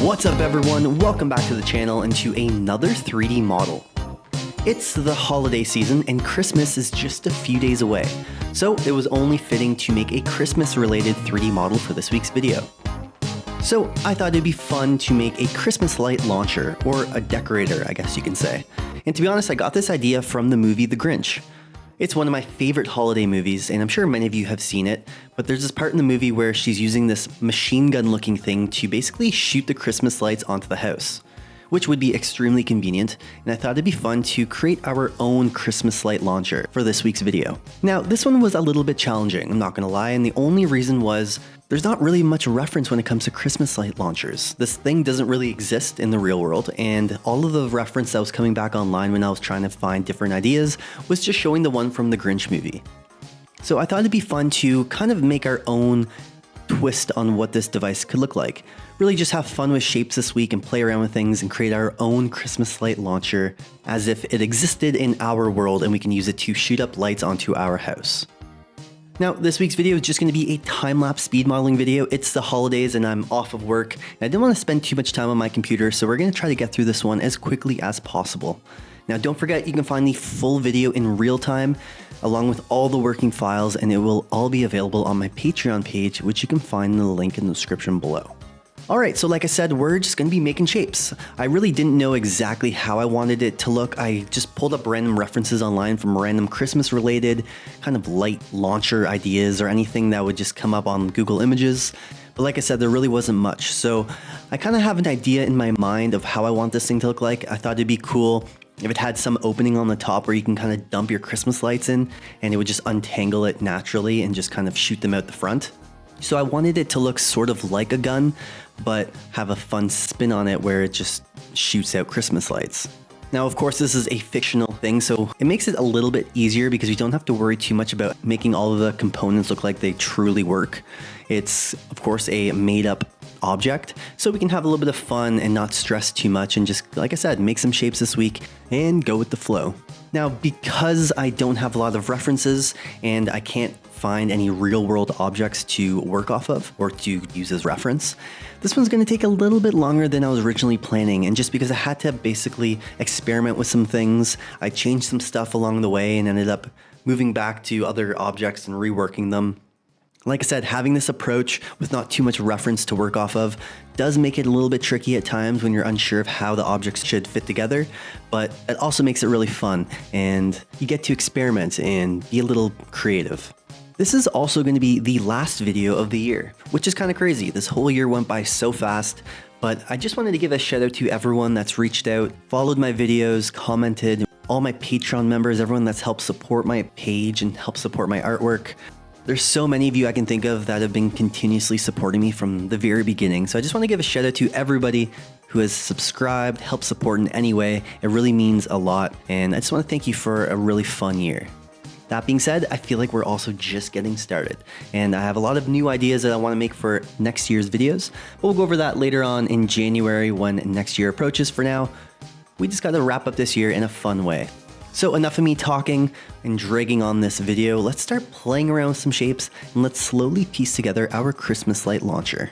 What's up everyone, welcome back to the channel and to another 3D model. It's the holiday season and Christmas is just a few days away, so it was only fitting to make a Christmas related 3D model for this week's video. So I thought it'd be fun to make a Christmas light launcher, or a decorator I guess you can say. And to be honest, I got this idea from the movie The Grinch. It's one of my favorite holiday movies, and I'm sure many of you have seen it, but there's this part in the movie where she's using this machine gun looking thing to basically shoot the Christmas lights onto the house, which would be extremely convenient, and I thought it'd be fun to create our own Christmas light launcher for this week's video. Now, this one was a little bit challenging, I'm not gonna lie, and the only reason was there's not really much reference when it comes to Christmas light launchers. This thing doesn't really exist in the real world, and all of the reference that was coming back online when I was trying to find different ideas was just showing the one from the Grinch movie. So I thought it'd be fun to kind of make our own twist on what this device could look like. Really just have fun with shapes this week and play around with things and create our own Christmas light launcher as if it existed in our world and we can use it to shoot up lights onto our house. Now, this week's video is just going to be a time-lapse speed modeling video. It's the holidays and I'm off of work, and I didn't want to spend too much time on my computer, so we're going to try to get through this one as quickly as possible. Now, don't forget you can find the full video in real time, along with all the working files, and it will all be available on my Patreon page, which you can find in the link in the description below. Alright, so like I said, we're just going to be making shapes. I really didn't know exactly how I wanted it to look. I just pulled up random references online from random Christmas related kind of light launcher ideas or anything that would just come up on Google Images. But like I said, there really wasn't much. So I kind of have an idea in my mind of how I want this thing to look like. I thought it'd be cool if it had some opening on the top where you can kind of dump your Christmas lights in and it would just untangle it naturally and just kind of shoot them out the front. So I wanted it to look sort of like a gun, but have a fun spin on it where it just shoots out Christmas lights. Now, of course, this is a fictional thing, so it makes it a little bit easier because we don't have to worry too much about making all of the components look like they truly work. It's, of course, a made-up object, so we can have a little bit of fun and not stress too much and just, like I said, make some shapes this week and go with the flow. Now, because I don't have a lot of references and I can't find any real-world objects to work off of or to use as reference, this one's going to take a little bit longer than I was originally planning, and just because I had to basically experiment with some things, I changed some stuff along the way and ended up moving back to other objects and reworking them. Like I said, having this approach with not too much reference to work off of does make it a little bit tricky at times when you're unsure of how the objects should fit together, but it also makes it really fun and you get to experiment and be a little creative. This is also going to be the last video of the year, which is kind of crazy. This whole year went by so fast, but I just wanted to give a shout out to everyone that's reached out, followed my videos, commented, all my Patreon members, everyone that's helped support my page and helped support my artwork. There's so many of you I can think of that have been continuously supporting me from the very beginning. So I just want to give a shout out to everybody who has subscribed, helped support in any way. It really means a lot. And I just want to thank you for a really fun year. That being said, I feel like we're also just getting started. And I have a lot of new ideas that I want to make for next year's videos. But we'll go over that later on in January when next year approaches. For now, we just got to wrap up this year in a fun way. So enough of me talking and dragging on this video, let's start playing around with some shapes and let's slowly piece together our Christmas light launcher.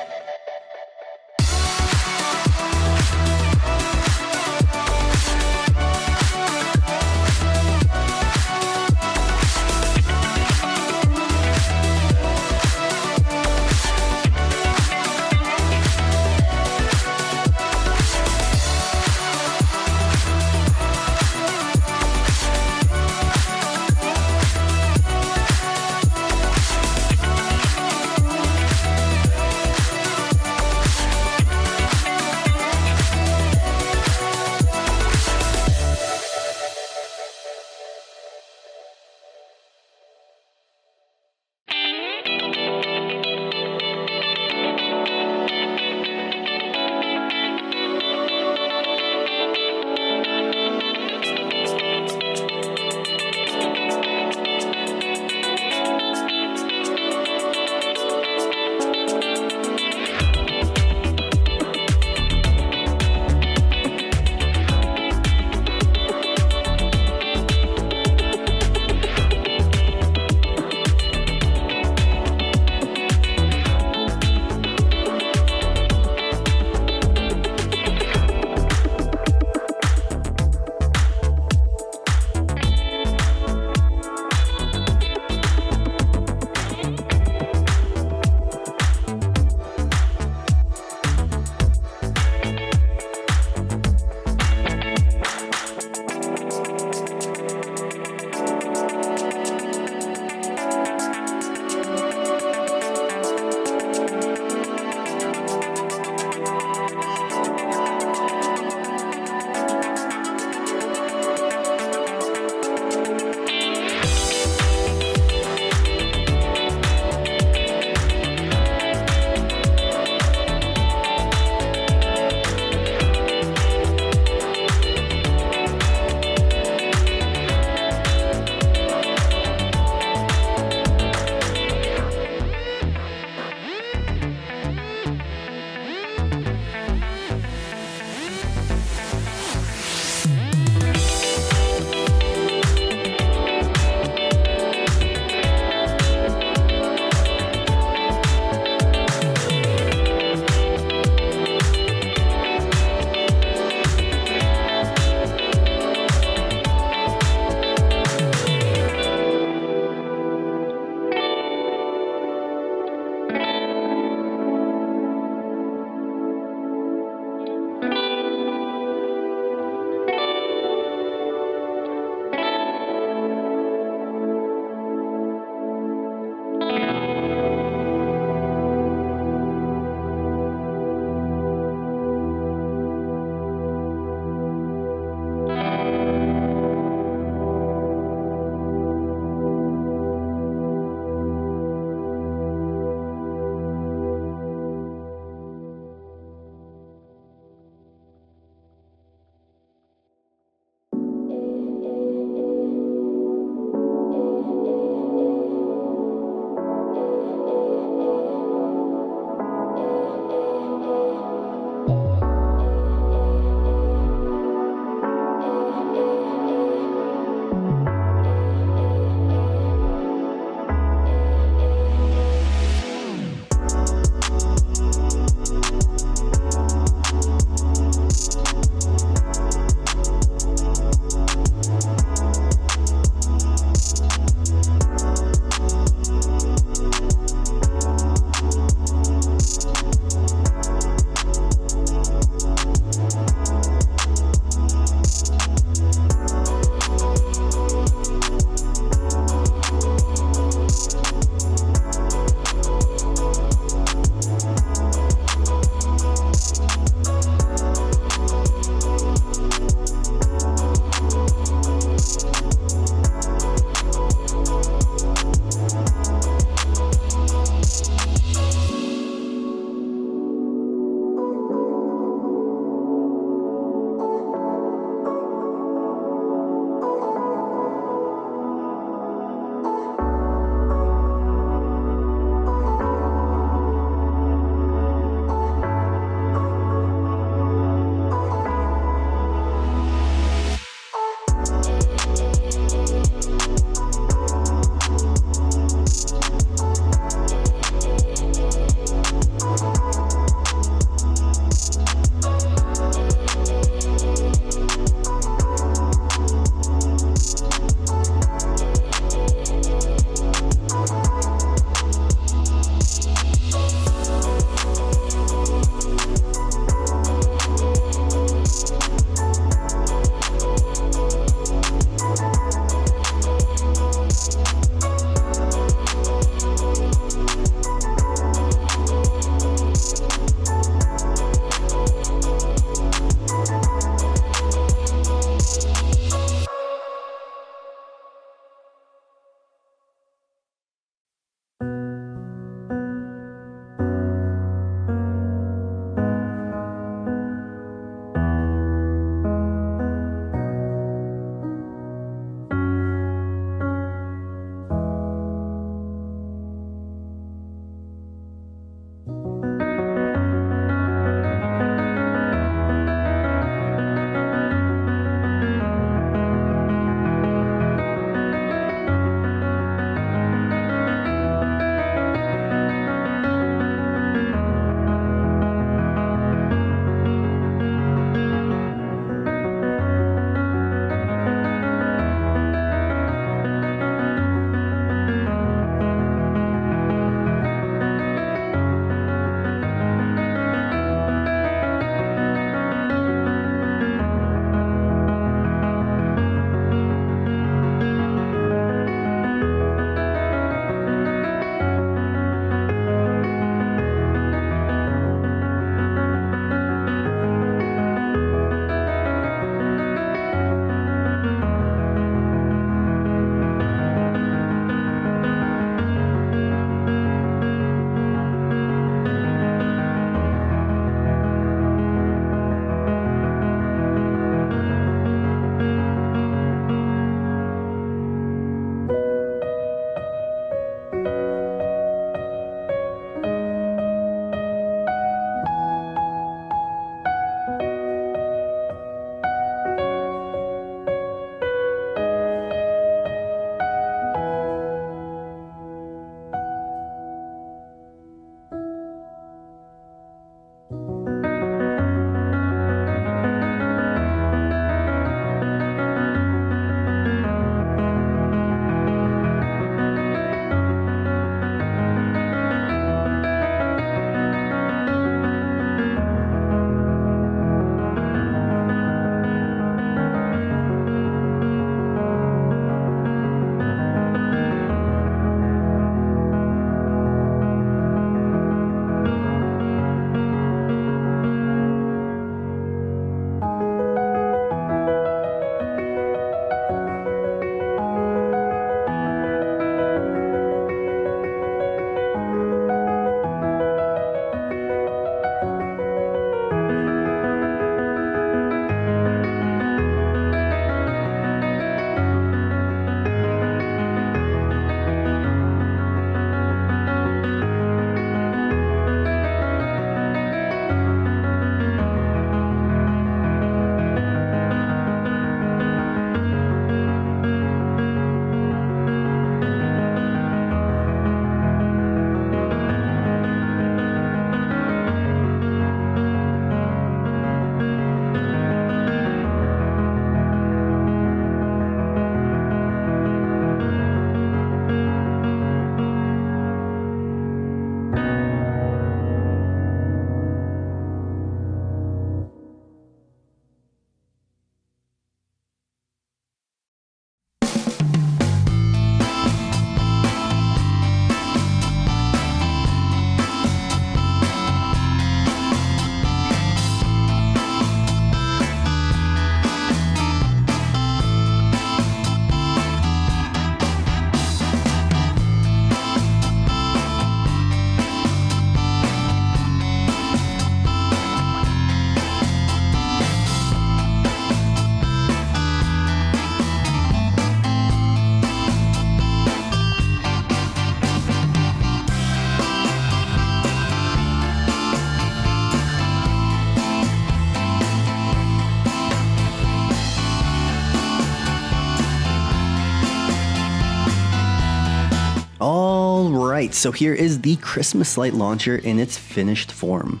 All right, so here is the Christmas light launcher in its finished form.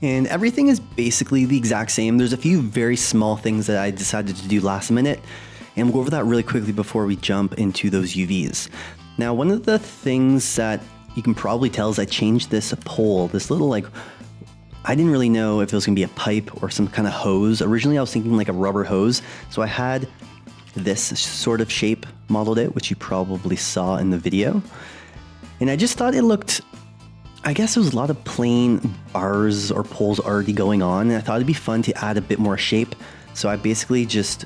And everything is basically the exact same. There's a few very small things that I decided to do last minute, and we'll go over that really quickly before we jump into those UVs. Now, one of the things that you can probably tell is I changed this pole, this little I didn't really know if it was gonna be a pipe or some kind of hose. Originally I was thinking like a rubber hose. So I had this sort of shape modeled out, which you probably saw in the video. And I just thought it looked, I guess it was a lot of plain bars or poles already going on. And I thought it'd be fun to add a bit more shape. So I basically just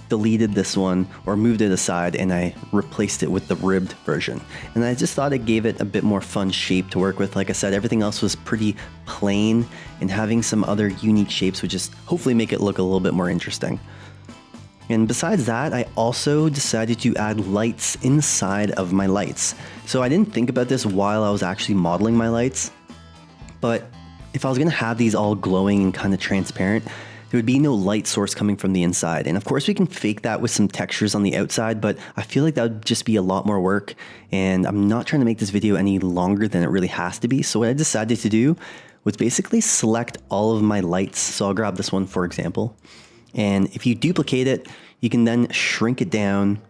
deleted this one or moved it aside and I replaced it with the ribbed version. And I just thought it gave it a bit more fun shape to work with. Like I said, everything else was pretty plain, and having some other unique shapes would just hopefully make it look a little bit more interesting. And besides that, I also decided to add lights inside of my lights. So I didn't think about this while I was actually modeling my lights, but if I was gonna have these all glowing and kind of transparent, there would be no light source coming from the inside. And of course we can fake that with some textures on the outside, but I feel like that would just be a lot more work. And I'm not trying to make this video any longer than it really has to be. So what I decided to do was basically select all of my lights. So I'll grab this one, for example. And if you duplicate it, you can then shrink it down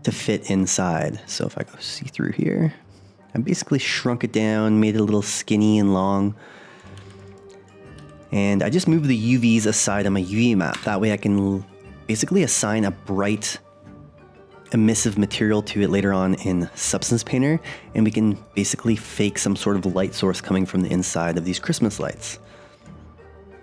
to fit inside. So if I go see through here, I basically shrunk it down, made it a little skinny and long. And I just moved the UVs aside on my UV map. That way I can basically assign a bright emissive material to it later on in Substance Painter, and we can basically fake some sort of light source coming from the inside of these Christmas lights.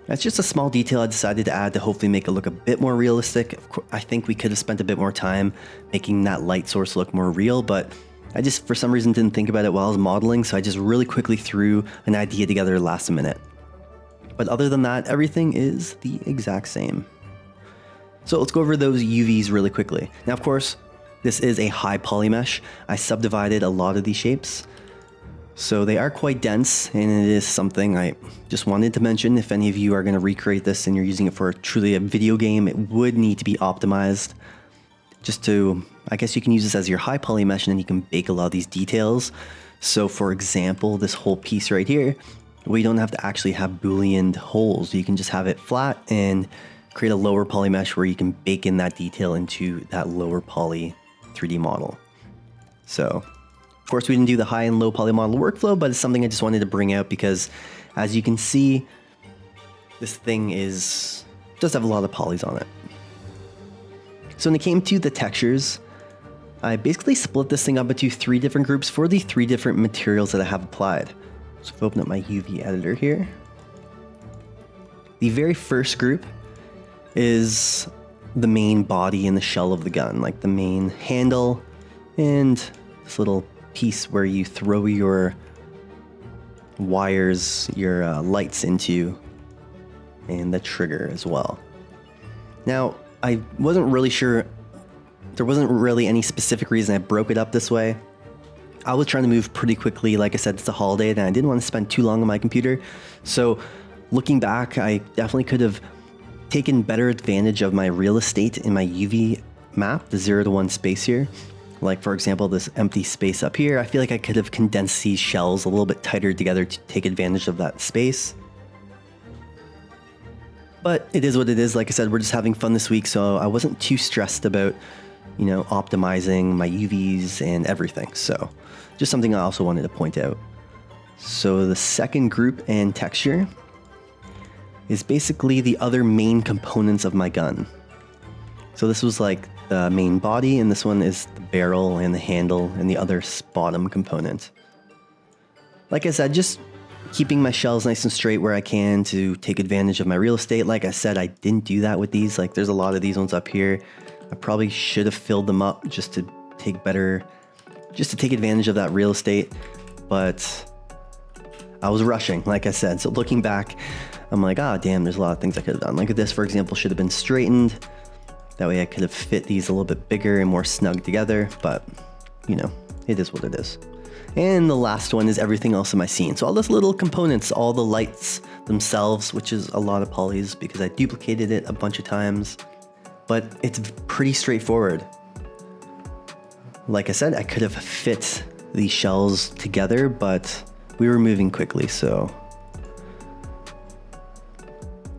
That's just a small detail I decided to add to hopefully make it look a bit more realistic. I think we could have spent a bit more time making that light source look more real, but I just for some reason didn't think about it while I was modeling, so I just really quickly threw an idea together last minute. But other than that, everything is the exact same. So let's go over those UVs really quickly. Now, of course, this is a high poly mesh. I subdivided a lot of these shapes. So they are quite dense, and it is something I just wanted to mention. If any of you are going to recreate this and you're using it for truly a video game, it would need to be optimized. Just to, I guess you can use this as your high poly mesh, and then you can bake a lot of these details. So for example, this whole piece right here, we don't have to actually have Boolean holes. You can just have it flat and create a lower poly mesh where you can bake in that detail into that lower poly 3D model. So, of course, we didn't do the high and low poly model workflow, but it's something I just wanted to bring out because, as you can see, this thing does have a lot of polys on it. So when it came to the textures, I basically split this thing up into 3 different groups for the 3 different materials that I have applied. So if I open up my UV editor here, the very first group is the main body and the shell of the gun, like the main handle and this little piece where you throw your wires, your lights into, and the trigger as well. Now, I wasn't really sure, there wasn't really any specific reason I broke it up this way. I was trying to move pretty quickly. Like I said, it's a holiday and I didn't want to spend too long on my computer. So looking back, I definitely could have taken better advantage of my real estate in my UV map, the 0 to 1 space here. Like for example, this empty space up here, I feel like I could have condensed these shells a little bit tighter together to take advantage of that space. But it is what it is. Like I said, we're just having fun this week, so I wasn't too stressed about, you know, optimizing my UVs and everything. So just something I also wanted to point out. So the second group and texture is basically the other main components of my gun. So this was like the main body, and this one is the barrel and the handle and the other bottom component. Like I said, just keeping my shells nice and straight where I can to take advantage of my real estate. Like I said, I didn't do that with these. Like there's a lot of these ones up here. I probably should have filled them up just to take advantage of that real estate, but I was rushing, like I said. So looking back, I'm like, ah, damn, there's a lot of things I could have done. Like this, for example, should have been straightened. That way I could have fit these a little bit bigger and more snug together, but you know, it is what it is. And the last one is everything else in my scene. So all those little components, all the lights themselves, which is a lot of polys because I duplicated it a bunch of times, but it's pretty straightforward. Like I said, I could have fit these shells together, but we were moving quickly, so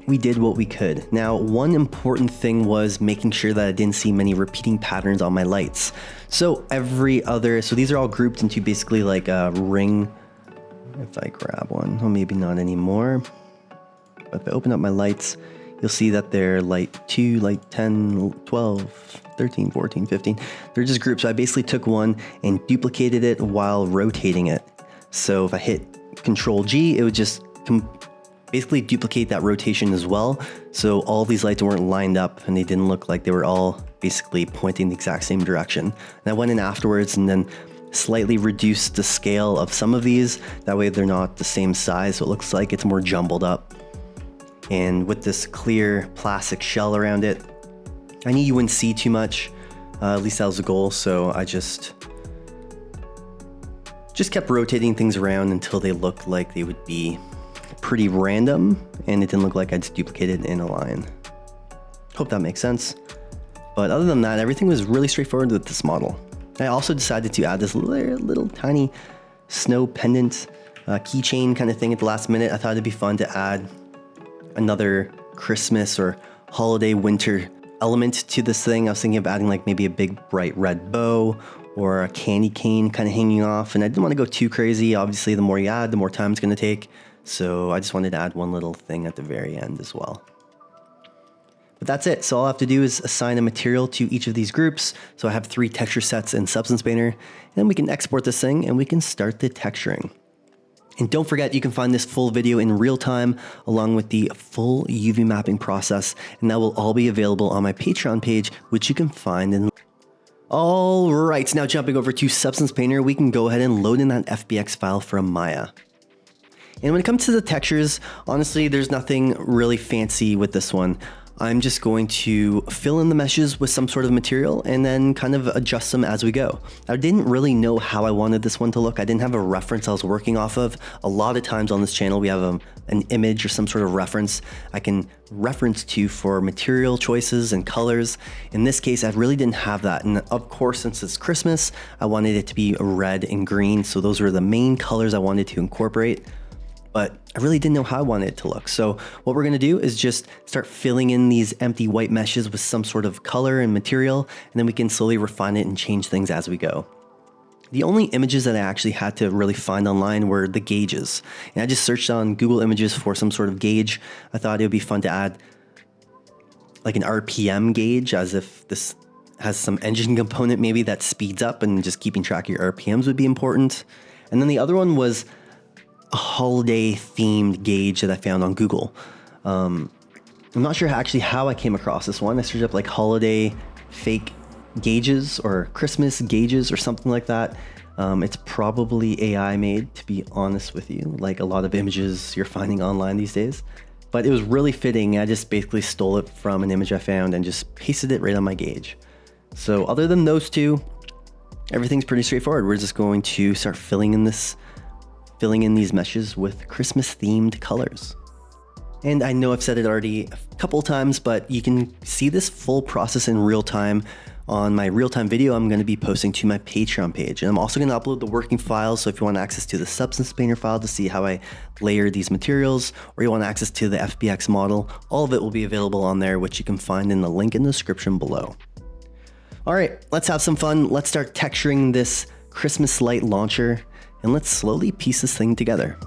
we did what we could. Now, one important thing was making sure that I didn't see many repeating patterns on my lights. So these are all grouped into basically like a ring. If I grab one, well, maybe not anymore. But if I open up my lights, you'll see that they're light 2, light 10, 12, 13, 14, 15. They're just groups. So I basically took one and duplicated it while rotating it. So if I hit Control G, it would just basically duplicate that rotation as well. So all these lights weren't lined up and they didn't look like they were all basically pointing the exact same direction. And I went in afterwards and then slightly reduced the scale of some of these. That way they're not the same size. So it looks like it's more jumbled up. And with this clear plastic shell around it, I knew you wouldn't see too much. At least that was the goal. So I just kept rotating things around until they looked like they would be pretty random and it didn't look like I just duplicated in a line. Hope that makes sense. But other than that, everything was really straightforward with this model. I also decided to add this little tiny snow pendant keychain kind of thing at the last minute. I thought it'd be fun to add another Christmas or holiday winter element to this thing. I was thinking of adding like maybe a big bright red bow or a candy cane kind of hanging off. And I didn't want to go too crazy. Obviously, the more you add, the more time it's going to take. So I just wanted to add one little thing at the very end as well. But that's it. So all I have to do is assign a material to each of these groups. So I have 3 texture sets in Substance Painter. And then we can export this thing and we can start the texturing. And don't forget, you can find this full video in real time along with the full UV mapping process. And that will all be available on my Patreon page, which you can find in... All right, so now jumping over to Substance Painter, we can go ahead and load in that FBX file from Maya. And when it comes to the textures, honestly, there's nothing really fancy with this one. I'm just going to fill in the meshes with some sort of material and then kind of adjust them as we go. I didn't really know how I wanted this one to look. I didn't have a reference I was working off of. A lot of times on this channel, we have an image or some sort of reference I can reference to for material choices and colors. In this case, I really didn't have that. And of course, since it's Christmas, I wanted it to be red and green. So those were the main colors I wanted to incorporate. But I really didn't know how I wanted it to look. So what we're gonna do is just start filling in these empty white meshes with some sort of color and material, and then we can slowly refine it and change things as we go. The only images that I actually had to really find online were the gauges. And I just searched on Google Images for some sort of gauge. I thought it would be fun to add like an RPM gauge, as if this has some engine component maybe that speeds up, and just keeping track of your RPMs would be important. And then the other one was a holiday themed gauge that I found on Google. I'm not sure actually how I came across this one. I searched up like holiday fake gauges or Christmas gauges or something like that. It's probably AI made, to be honest with you, like a lot of images you're finding online these days. But it was really fitting. I just basically stole it from an image I found and just pasted it right on my gauge. So other than those two, everything's pretty straightforward. We're just going to start filling in these meshes with Christmas themed colors. And I know I've said it already a couple times, but you can see this full process in real time on my real-time video I'm going to be posting to my Patreon page. And I'm also going to upload the working files, so if you want access to the Substance Painter file to see how I layer these materials, or you want access to the FBX model, all of it will be available on there, which you can find in the link in the description below. All right, let's have some fun. Let's start texturing this Christmas light launcher, and let's slowly piece this thing together.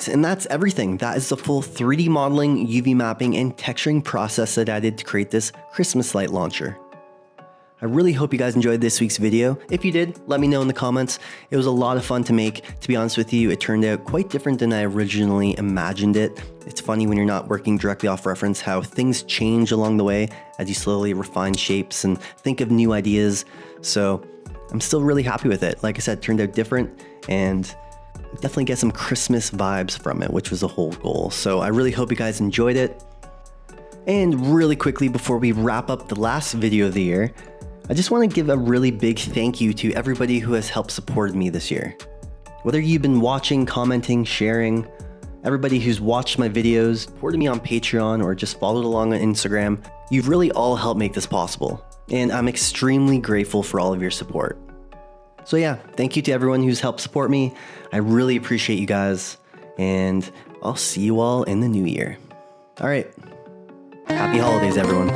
right, and that's everything. That is the full 3D modeling, UV mapping, and texturing process that I did to create this Christmas light launcher. I really hope you guys enjoyed this week's video. If you did, let me know in the comments. It was a lot of fun to make. To be honest with you, it turned out quite different than I originally imagined it. It's funny when you're not working directly off reference how things change along the way as you slowly refine shapes and think of new ideas. So I'm still really happy with it. Like I said, it turned out different and definitely get some Christmas vibes from it, which was the whole goal. So I really hope you guys enjoyed it. And really quickly, before we wrap up the last video of the year, I just want to give a really big thank you to everybody who has helped support me this year. Whether you've been watching, commenting, sharing, everybody who's watched my videos, supported me on Patreon, or just followed along on Instagram, you've really all helped make this possible. And I'm extremely grateful for all of your support. So yeah, thank you to everyone who's helped support me. I really appreciate you guys, and I'll see you all in the new year. All right, happy holidays, everyone.